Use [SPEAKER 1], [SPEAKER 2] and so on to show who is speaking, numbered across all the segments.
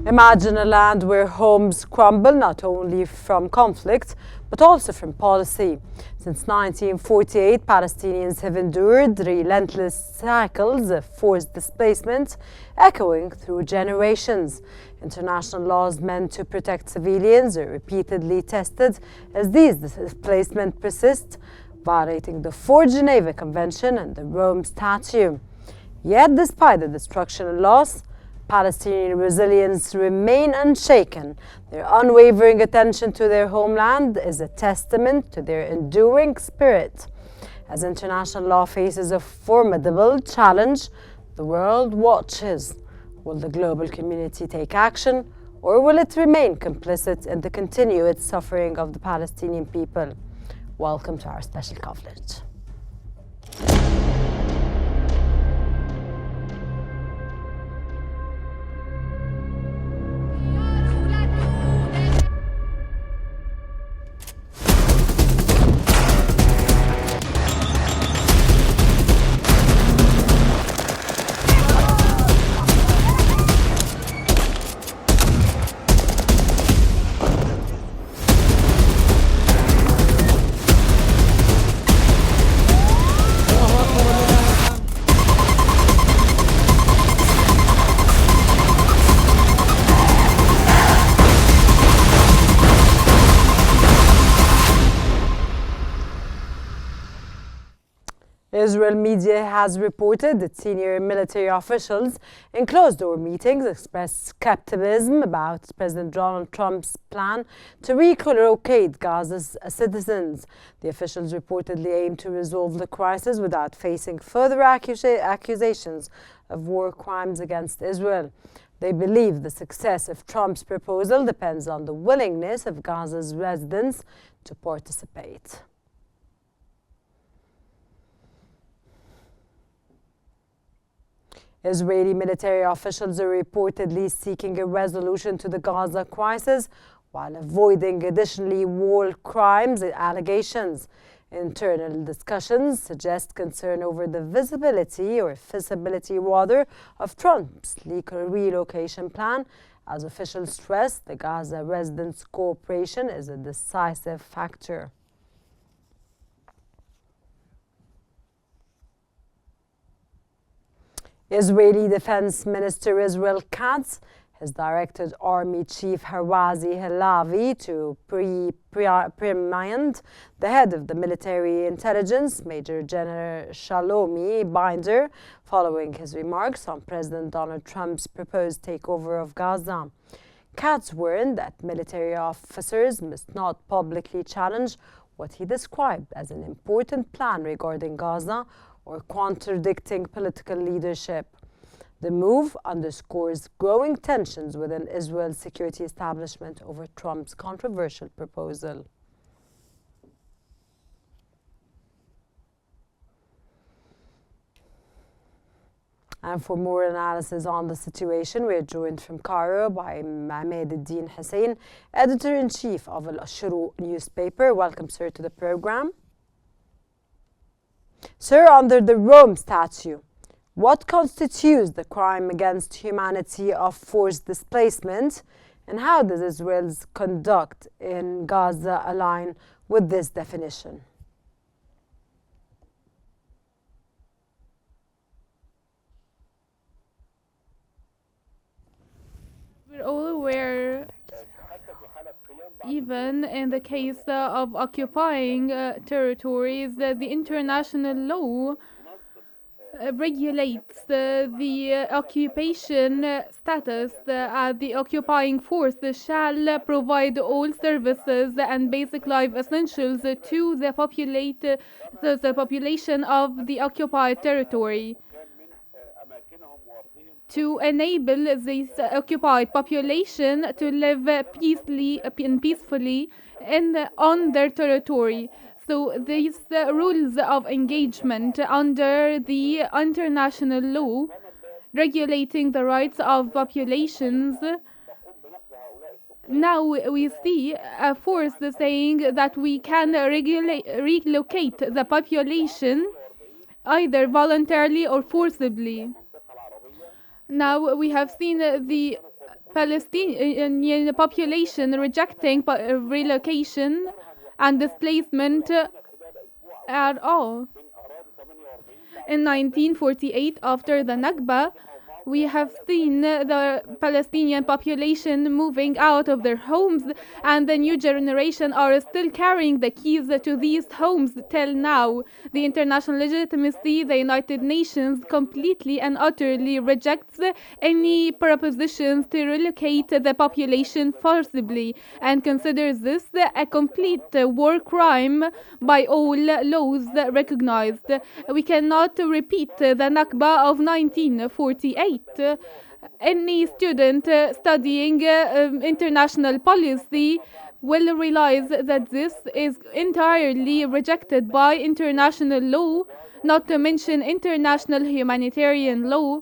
[SPEAKER 1] Imagine a land where homes crumble not only from conflict, but also from policy. Since 1948, Palestinians have endured relentless cycles of forced displacement, echoing through generations. International laws meant to protect civilians are repeatedly tested as these displacements persist, violating the Fourth Geneva Convention and the Rome Statute. Yet, despite the destruction and loss, Palestinian resilience remain unshaken. Their unwavering attention to their homeland is a testament to their enduring spirit. As international law faces a formidable challenge, the world watches. Will the global community take action, or will it remain complicit in the continued suffering of the Palestinian people? Welcome to our special coverage. Israel media has reported that senior military officials in closed-door meetings expressed skepticism about President Donald Trump's plan to relocate Gaza's citizens. The officials reportedly aim to resolve the crisis without facing further accusations of war crimes against Israel. They believe the success of Trump's proposal depends on the willingness of Gaza's residents to participate. Israeli military officials are reportedly seeking a resolution to the Gaza crisis while avoiding additionally war crimes allegations. Internal discussions suggest concern over the visibility or feasibility rather of Trump's relocation plan. As officials stress, the Gaza residents' cooperation is a decisive factor. Israeli Defense Minister Israel Katz has directed Army Chief Harazi Halavi to reprimand the head of the military intelligence, Major General Shalomi Binder, following his remarks on President Donald Trump's proposed takeover of Gaza. Katz warned that military officers must not publicly challenge what he described as an important plan regarding Gaza or contradicting political leadership. The move underscores growing tensions within Israel's security establishment over Trump's controversial proposal. And for more analysis on the situation, we are joined from Cairo by Ahmed Eddin Hussein, Editor-in-Chief of Al-Shuruq newspaper. Welcome, sir, to the program. Sir, under the Rome Statute, what constitutes the crime against humanity of forced displacement, and how does Israel's conduct in Gaza align with this definition?
[SPEAKER 2] We're all aware, even in the case of occupying territories, the international law regulates the occupation status. The occupying force shall provide all services and basic life essentials to the population of the occupied territory, to enable this occupied population to live peacefully on their territory. So these rules of engagement under the international law regulating the rights of populations, now we see a force saying that we can relocate the population either voluntarily or forcibly. Now we have seen the Palestinian population rejecting relocation and displacement at all. In 1948, after the Nakba, we have seen the Palestinian population moving out of their homes, and the new generation are still carrying the keys to these homes till now. The international legitimacy, the United Nations completely and utterly rejects any propositions to relocate the population forcibly and considers this a complete war crime by all laws recognized. We cannot repeat the Nakba of 1948. Any student studying international policy will realize that this is entirely rejected by international law, not to mention international humanitarian law.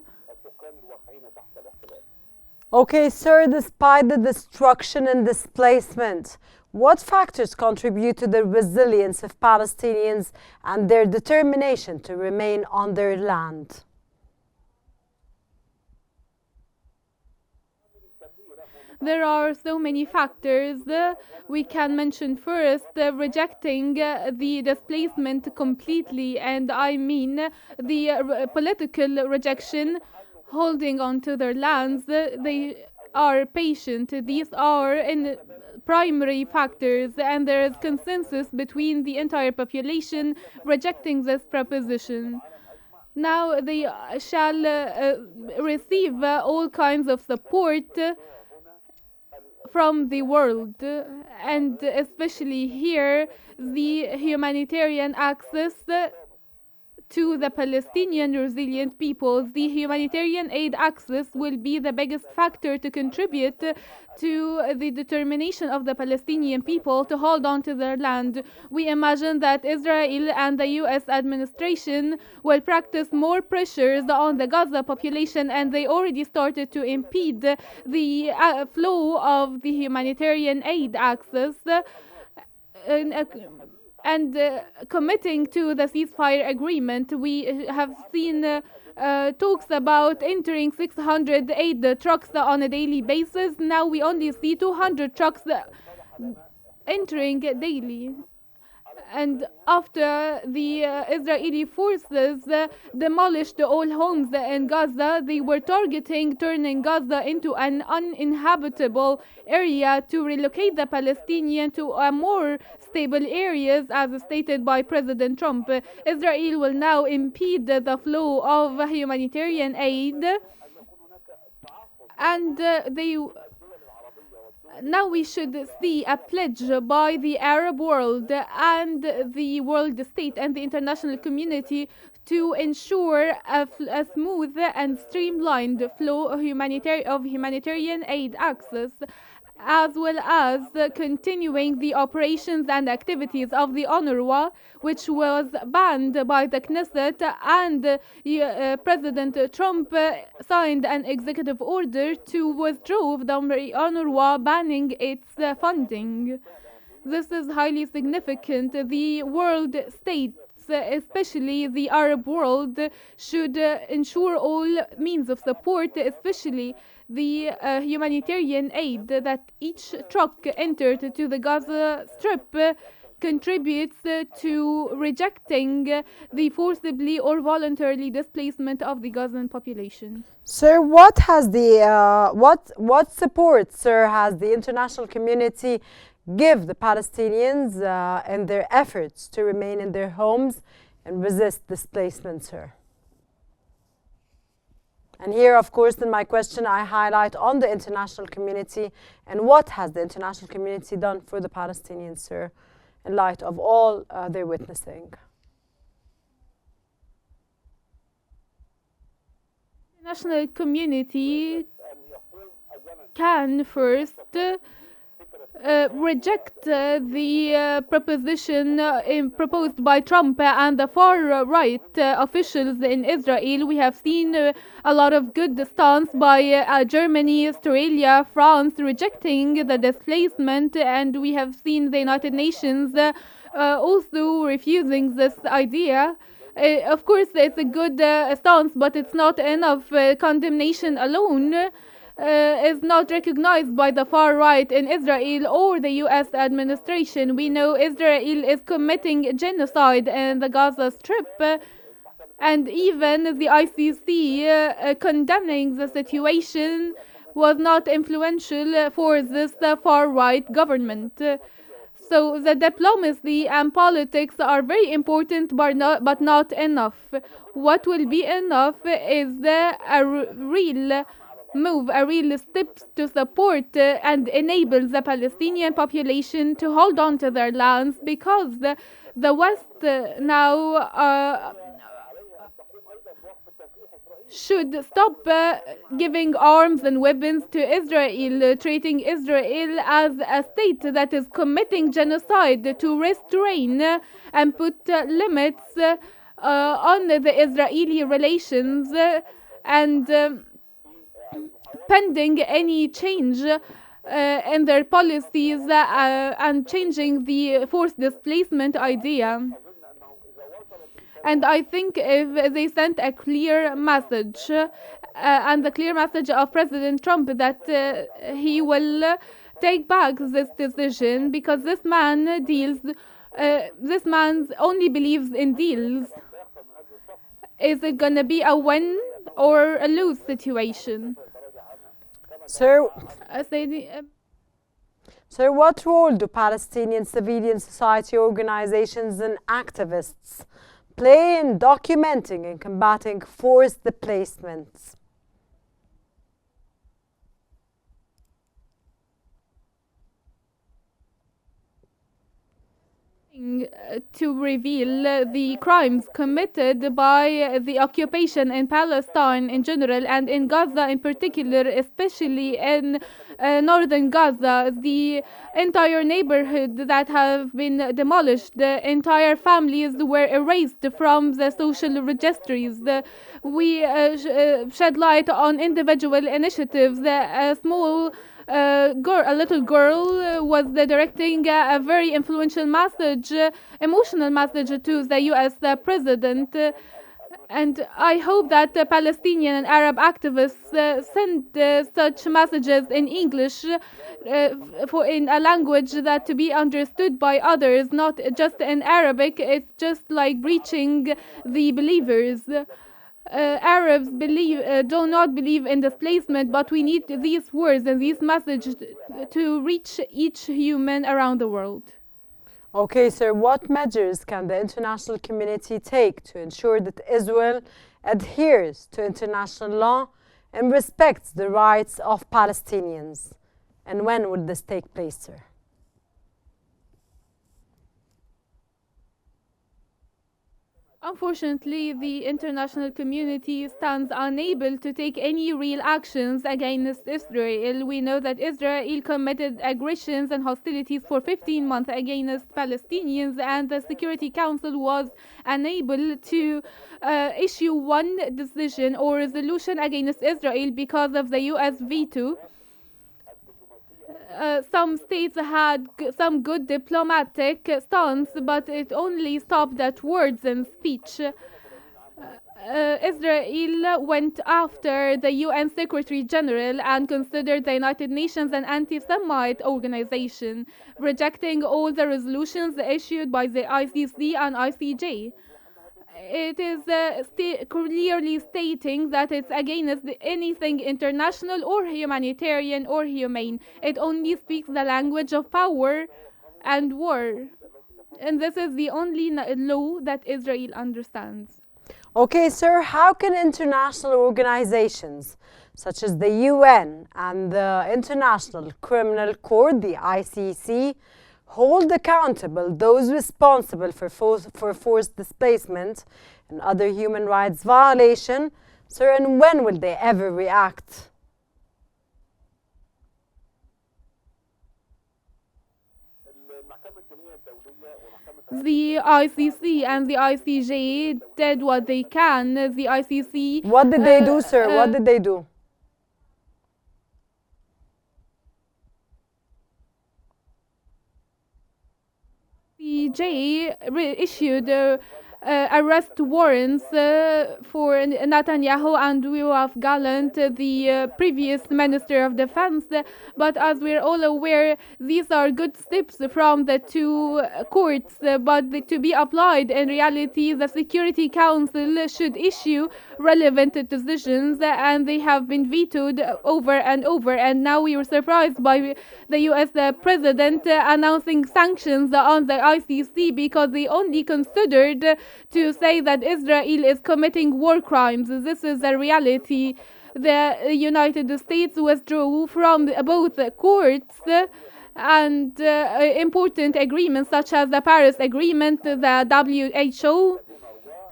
[SPEAKER 1] Okay, sir, despite the destruction and displacement, what factors contribute to the resilience of Palestinians and their determination to remain on their land?
[SPEAKER 2] There are so many factors. We can mention first rejecting the displacement completely, and I mean the political rejection, holding on to their lands. They are patient. These are in primary factors, and there is consensus between the entire population rejecting this proposition. Now they shall receive all kinds of support from the world, and especially here the humanitarian access to the Palestinian resilient peoples. The humanitarian aid access will be the biggest factor to contribute to the determination of the Palestinian people to hold on to their land. We imagine that Israel and the US administration will practice more pressures on the Gaza population, and they already started to impede the flow of the humanitarian aid access. And committing to the ceasefire agreement, we have seen talks about entering 600 aid trucks on a daily basis. Now we only see 200 trucks entering daily. And after the Israeli forces demolished all homes in Gaza, they were targeting turning Gaza into an uninhabitable area to relocate the Palestinians to a more stable areas, as stated by President Trump. Israel will now impede the flow of humanitarian aid, and now we should see a pledge by the Arab world and the world state and the international community to ensure a smooth and streamlined flow of humanitarian aid access, as well as continuing the operations and activities of the UNRWA, which was banned by the Knesset, and President Trump signed an executive order to withdraw the UNRWA, banning its funding. This is highly significant. The world states, especially the Arab world, should ensure all means of support, especially the humanitarian aid, that each truck entered to the Gaza Strip contributes to rejecting the forcibly or voluntarily displacement of the Gazan population.
[SPEAKER 1] Sir, what has the what support, sir, has the international community give the Palestinians in their efforts to remain in their homes and resist displacement, sir? And here, of course, in my question, I highlight on the international community and what has the international community done for the Palestinians, sir, in light of all they're witnessing.
[SPEAKER 2] The international community can first reject the proposition proposed by Trump and the far-right officials in Israel. We have seen a lot of good stance by Germany, Australia, France rejecting the displacement, and we have seen the United Nations also refusing this idea. Of course, it's a good stance, but it's not enough condemnation alone. is not recognized by the far right in Israel or the US administration. We know Israel is committing genocide in the Gaza Strip, and even the ICC condemning the situation was not influential for this far right government. So the diplomacy and politics are very important, but not enough. What will be enough is real move, a real steps to support and enable the Palestinian population to hold on to their lands, because the West now should stop giving arms and weapons to Israel, treating Israel as a state that is committing genocide, to restrain and put limits on the Israeli relations, and pending any change in their policies and changing the forced displacement idea. And I think if they sent a clear message, and the clear message of President Trump, that he will take back this decision, because this man only believes in deals. Is it gonna be a win or a lose situation?
[SPEAKER 1] Sir, Sir, what role do Palestinian civilian society organizations and activists play in documenting and combating forced displacements?
[SPEAKER 2] To reveal the crimes committed by the occupation in Palestine in general, and in Gaza in particular, especially in northern Gaza, the entire neighborhood that have been demolished, the entire families were erased from the social registries. We shed light on individual initiatives. A little girl was directing a very influential message, emotional message to the US president. And I hope that Palestinian and Arab activists send such messages in English, in a language that to be understood by others, not just in Arabic. It's just like reaching the believers. Arabs do not believe in displacement, but we need these words and these messages to reach each human around the world.
[SPEAKER 1] Okay, sir, what measures can the international community take to ensure that Israel adheres to international law and respects the rights of Palestinians? And when will this take place, sir?
[SPEAKER 2] Unfortunately, the international community stands unable to take any real actions against Israel. We know that Israel committed aggressions and hostilities for 15 months against Palestinians, and the Security Council was unable to issue one decision or resolution against Israel because of the US veto. Some states had some good diplomatic stance, but it only stopped at words and speech. Israel went after the UN Secretary General and considered the United Nations an anti-Semite organization, rejecting all the resolutions issued by the ICC and ICJ. It is clearly stating that it's against anything international or humanitarian or humane. It only speaks the language of power and war. And this is the only law that Israel understands.
[SPEAKER 1] Okay, sir, how can international organizations such as the UN and the International Criminal Court, the ICC, hold accountable those responsible for forced displacement and other human rights violation, sir, and when will they ever react?
[SPEAKER 2] The ICC and the ICJ did what they can. The ICC...
[SPEAKER 1] What did they do, sir? What did they do?
[SPEAKER 2] ICJ issued arrest warrants for Netanyahu and Yoav Gallant, the previous Minister of Defense. But as we're all aware, these are good steps from the two courts, but to be applied in reality, the Security Council should issue relevant decisions, and they have been vetoed over and over. And now we were surprised by the US President announcing sanctions on the ICC because they only considered to say that Israel is committing war crimes. This is a reality. The United States withdrew from both courts and important agreements such as the Paris Agreement, the WHO,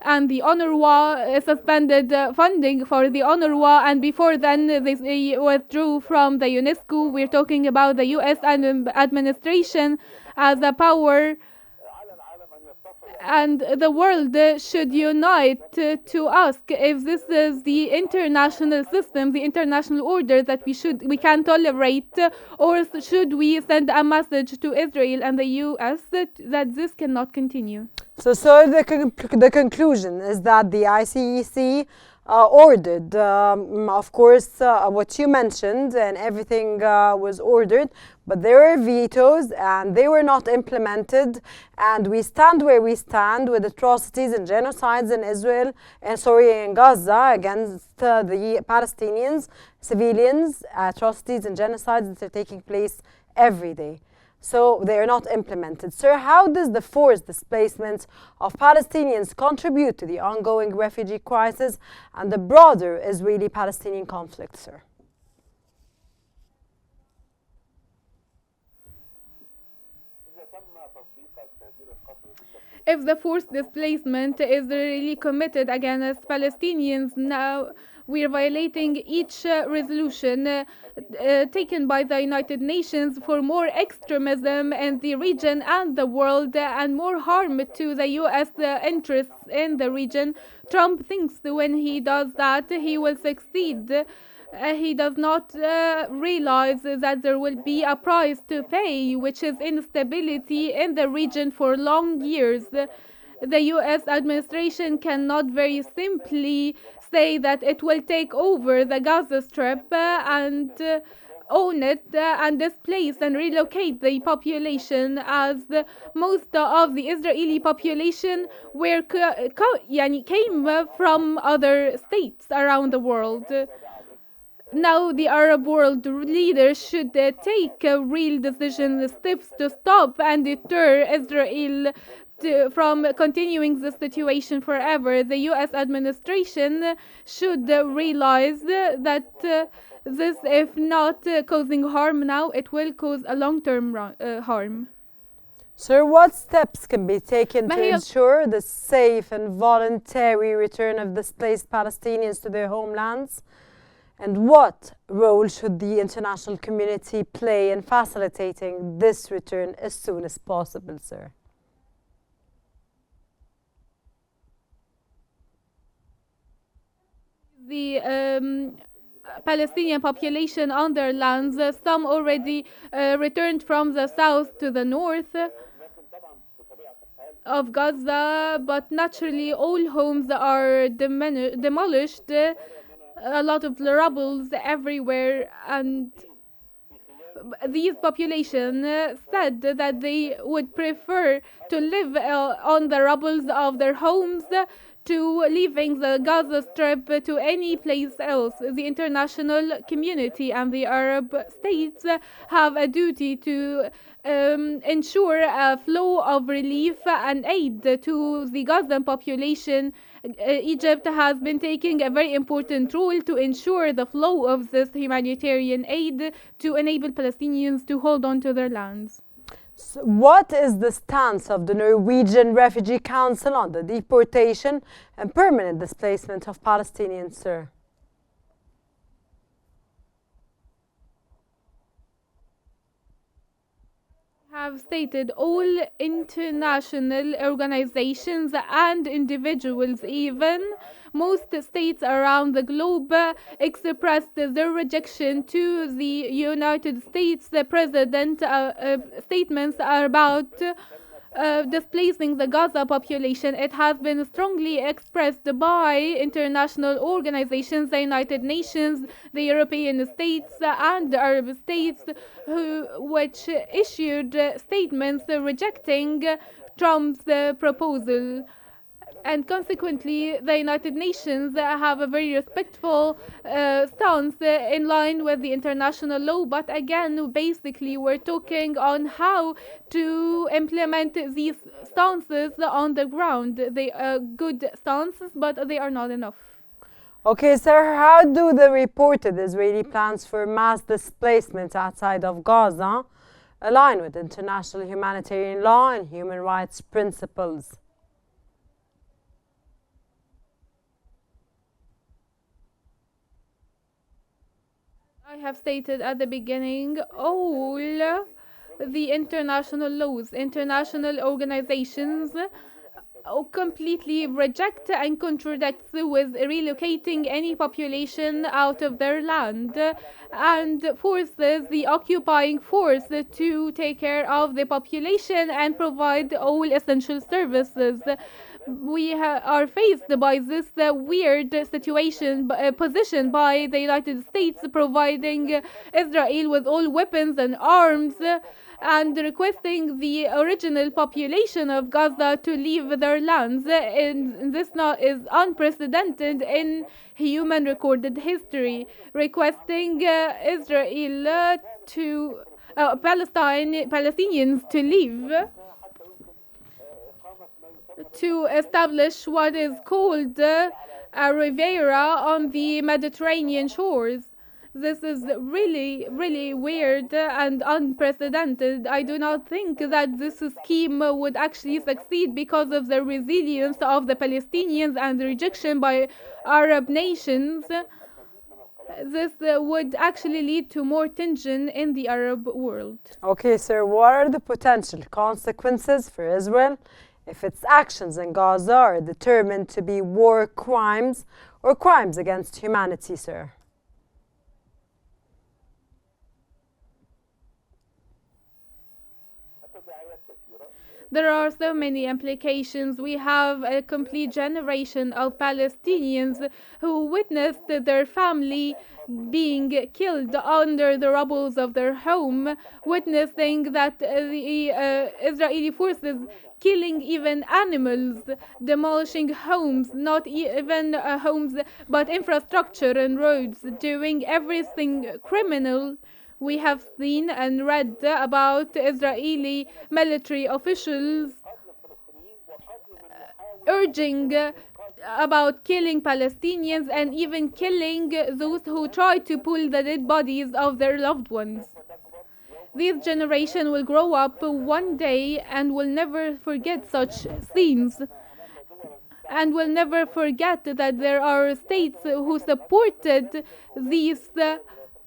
[SPEAKER 2] and the UNRWA suspended funding for the UNRWA, and before then they withdrew from the UNESCO. We're talking about the US administration as a power, and the world should unite to ask if this is the international system, the international order that we can tolerate, or should we send a message to Israel and the US that this cannot continue.
[SPEAKER 1] So the conclusion is that the ICC ordered, of course, what you mentioned, and everything was ordered, but there were vetoes and they were not implemented, and we stand where we stand with atrocities and genocides in Israel and in Gaza against the Palestinians, civilians, atrocities and genocides that are taking place every day. So they are not implemented. Sir, how does the forced displacement of Palestinians contribute to the ongoing refugee crisis and the broader Israeli-Palestinian conflict, sir?
[SPEAKER 2] If the forced displacement is really committed against Palestinians, now we are violating each resolution taken by the United Nations for more extremism in the region and the world, and more harm to the US interests in the region. Trump thinks when he does that he will succeed. He does not realize that there will be a price to pay, which is instability in the region for long years. The US administration cannot very simply say that it will take over the Gaza Strip and own it and displace and relocate the population, as most of the Israeli population came from other states around the world. Now the Arab world leaders should take real decision steps to stop and deter Israel from continuing the situation forever. The US administration should realize that this, if not causing harm now, it will cause a long-term harm.
[SPEAKER 1] Sir, what steps can be taken to ensure the safe and voluntary return of displaced Palestinians to their homelands? And what role should the international community play in facilitating this return as soon as possible, sir?
[SPEAKER 2] The Palestinian population on their lands, some already returned from the south to the north of Gaza, but naturally all homes are demolished. A lot of rubble everywhere, and these population said that they would prefer to live on the rubble of their homes to leaving the Gaza Strip to any place else. The international community and the Arab states have a duty to ensure a flow of relief and aid to the Gazan population. Egypt has been taking a very important role to ensure the flow of this humanitarian aid to enable Palestinians to hold on to their lands.
[SPEAKER 1] So what is the stance of the Norwegian Refugee Council on the deportation and permanent displacement of Palestinians, sir?
[SPEAKER 2] Have stated all international organizations and individuals, even most states around the globe, expressed their rejection to the United States President statements about displacing the Gaza population. It has been strongly expressed by international organizations, the United Nations, the European states, and the Arab states, which issued statements rejecting Trump's proposal. And consequently, the United Nations have a very respectful stance in line with the international law. But again, basically, we're talking on how to implement these stances on the ground. They are good stances, but they are not enough.
[SPEAKER 1] Okay, sir, how do the reported Israeli plans for mass displacement outside of Gaza align with international humanitarian law and human rights principles?
[SPEAKER 2] I have stated at the beginning, all the international laws, international organizations completely reject and contradict with relocating any population out of their land and forces the occupying force to take care of the population and provide all essential services. We are faced by this weird situation position by the United States providing Israel with all weapons and arms and requesting the original population of Gaza to leave their lands. And this is unprecedented in human recorded history, requesting Israel to Palestinians to leave to establish what is called a Riviera on the Mediterranean shores. This is really, really weird and unprecedented. I do not think that this scheme would actually succeed because of the resilience of the Palestinians and the rejection by Arab nations. This would actually lead to more tension in the Arab world.
[SPEAKER 1] Okay, sir, what are the potential consequences for Israel if its actions in Gaza are determined to be war crimes or crimes against humanity, sir?
[SPEAKER 2] There are so many implications. We have a complete generation of Palestinians who witnessed their family being killed under the rubble of their home, witnessing that the Israeli forces killing even animals, demolishing homes, not even homes, but infrastructure and roads, doing everything criminal. We have seen and read about Israeli military officials urging about killing Palestinians and even killing those who try to pull the dead bodies of their loved ones. This generation will grow up one day and will never forget such scenes, and will never forget that there are states who supported these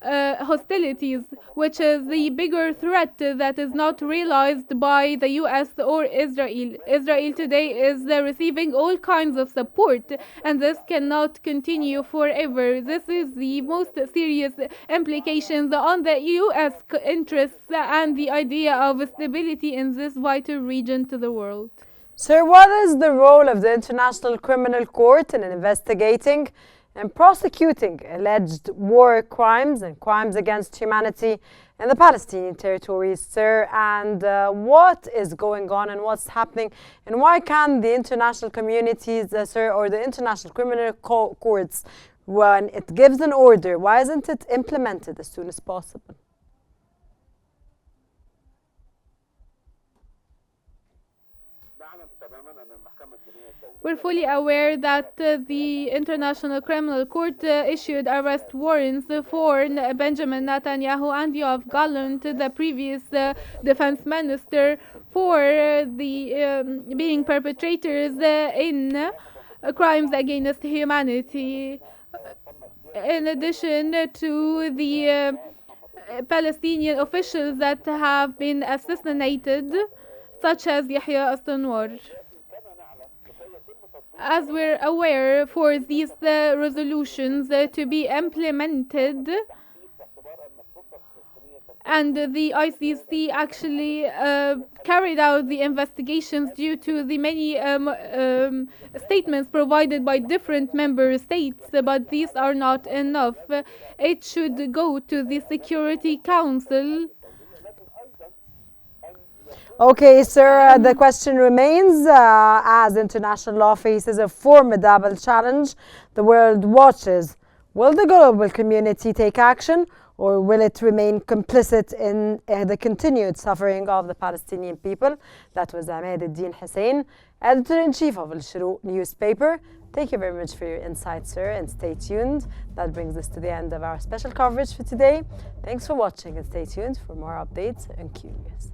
[SPEAKER 2] hostilities, which is the bigger threat that is not realized by the US or Israel. Israel today is receiving all kinds of support, and this cannot continue forever. This is the most serious implications on the US interests and the idea of stability in this vital region to the world.
[SPEAKER 1] Sir, what is the role of the International Criminal Court in investigating and prosecuting alleged war crimes and crimes against humanity in the Palestinian territories, sir? And what is going on and what's happening? And why can the international communities, sir, or the International Criminal Courts, when it gives an order, why isn't it implemented as soon as possible?
[SPEAKER 2] We're fully aware that the International Criminal Court issued arrest warrants for Benjamin Netanyahu and Yoav Gallant, the previous defense minister, for the being perpetrators in crimes against humanity. In addition to the Palestinian officials that have been assassinated, such as Yahya al-Sinwar. As we're aware, for these resolutions to be implemented, and the ICC actually carried out the investigations due to the many statements provided by different member states, but these are not enough. It should go to the Security Council.
[SPEAKER 1] Okay, sir, the question remains, as international law faces a formidable challenge, the world watches. Will the global community take action, or will it remain complicit in the continued suffering of the Palestinian people? That was Ahmed Eddin Hussein, editor-in-chief of Al-Shuruq newspaper. Thank you very much for your insights, sir, and stay tuned. That brings us to the end of our special coverage for today. Thanks for watching, and stay tuned for more updates on Qnews.